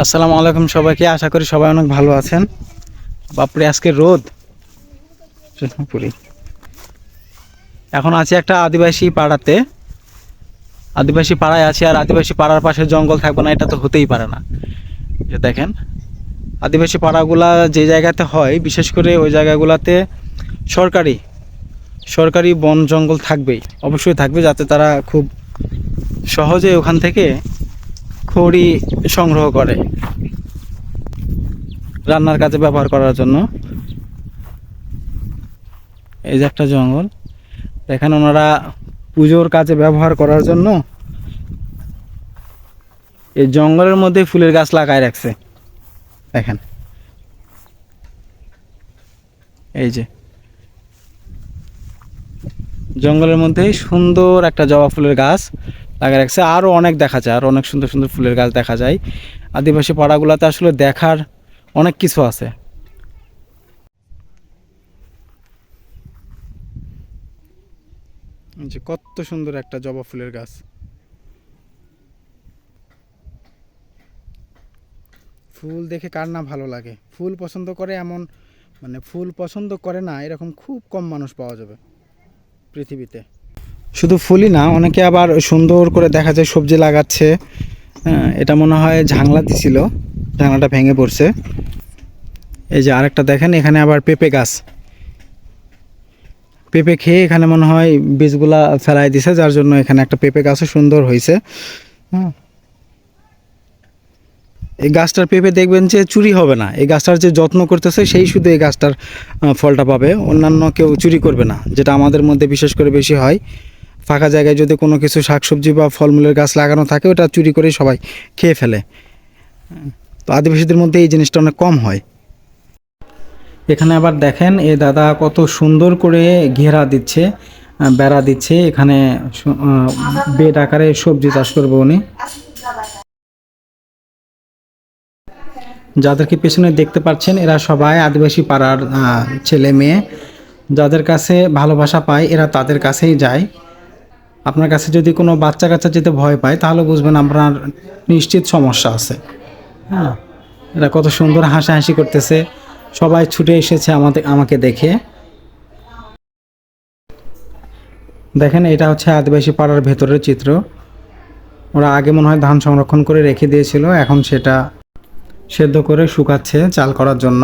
আসসালামু আলাইকুম সবাইকে, আশা করি সবাই অনেক ভালো আছেন। বাপরে আজকে রোদ পুরি। এখন আছি একটা আদিবাসী পাড়াতে, আদিবাসী পাড়ায় আছি। আর আদিবাসী পাড়ার পাশে জঙ্গল থাকবে না, এটা তো হতেই পারে না। যে দেখেন, আদিবাসী পাড়াগুলা যে জায়গাতে হয়, বিশেষ করে ওই জায়গাগুলাতে সরকারি সরকারি বন জঙ্গল থাকবেই, অবশ্যই থাকবে, যাতে তারা খুব সহজে ওখান থেকে খড়ি সংগ্রহ করে রান্নার কাজে ব্যবহার করার জন্য। এই যে একটা জঙ্গল, দেখেন ওনারা পুজোর কাজে ব্যবহার করার জন্য এই জঙ্গলের মধ্যে ফুলের গাছ লাগায় রাখছে। দেখেন, এই যে জঙ্গলের মধ্যে সুন্দর একটা জবা ফুলের গাছ লাগায় রাখছে। আরও অনেক দেখা যায়, আরও অনেক সুন্দর সুন্দর ফুলের গাছ দেখা যায়। আদিবাসী পাড়াগুলোতে আসলে দেখার অনেক কিছু আছে। যে কত সুন্দর একটা জবা ফুলের গাছ। ফুল দেখে কার না ভালো লাগে। ফুল পছন্দ করে এমন, মানে ফুল পছন্দ করে না এরকম খুব কম মানুষ পাওয়া যাবে পৃথিবীতে। শুধু ফুলই না, অনেকে আবার সুন্দর করে দেখা যায় সবজি লাগাচ্ছে। হ্যাঁ, এটা মনে হয় ঝাংলা দিছিল, ঝাংলাটা ভেঙে পড়ছে। এই যে আরেকটা দেখেন, এখানে আবার পেঁপে গাছ, পেঁপে খেয়ে এখানে মনে হয় বীজগুলা ফেলাই দিছে, যার জন্য এখানে একটা পেঁপে গাছও সুন্দর হয়েছে। হ্যাঁ, এই গাছটার পেঁপে দেখবেন যে চুরি হবে না। এই গাছটার যে যত্ন করতেছে সেই শুধু এই গাছটার ফলটা পাবে, অন্যান্য কেউ চুরি করবে না, যেটা আমাদের মধ্যে বিশেষ করে বেশি হয়। ফাঁকা জায়গায় যদি কোনো কিছু শাকসবজি বা ফলমূলের গাছ লাগানো থাকে, ওটা চুরি করে সবাই খেয়ে ফেলে। তো আদিবাসীদের মধ্যে এই জিনিসটা অনেক কম হয়। এখানে আবার দেখেন, এ দাদা কত সুন্দর করে ঘেরা দিচ্ছে, বেড়া দিচ্ছে। এখানে বেড আকারে সবজি চাষ করবে উনি। যাদেরকে পেছনে দেখতে পাচ্ছেন, এরা সবাই আদিবাসী পাড়ার ছেলে মেয়ে। যাদের কাছে ভালোবাসা পায়, এরা তাদের কাছেই যায়। আপনার কাছে যদি কোনো বাচ্চা কাচ্চা যেতে ভয় পায়, তাহলে বুঝবেন আপনার নিশ্চিত সমস্যা আছে। হ্যাঁ, এরা কত সুন্দর হাসাহাসি করতেছে, সবাই ছুটে এসেছে আমাকে দেখে। দেখেন, এটা হচ্ছে আদিবাসী পাড়ার ভেতরের চিত্র। ওরা আগে মনে হয় ধান সংরক্ষণ করে রেখে দিয়েছিল, এখন সেটা সেদ্ধ করে শুকাচ্ছে চাল করার জন্য।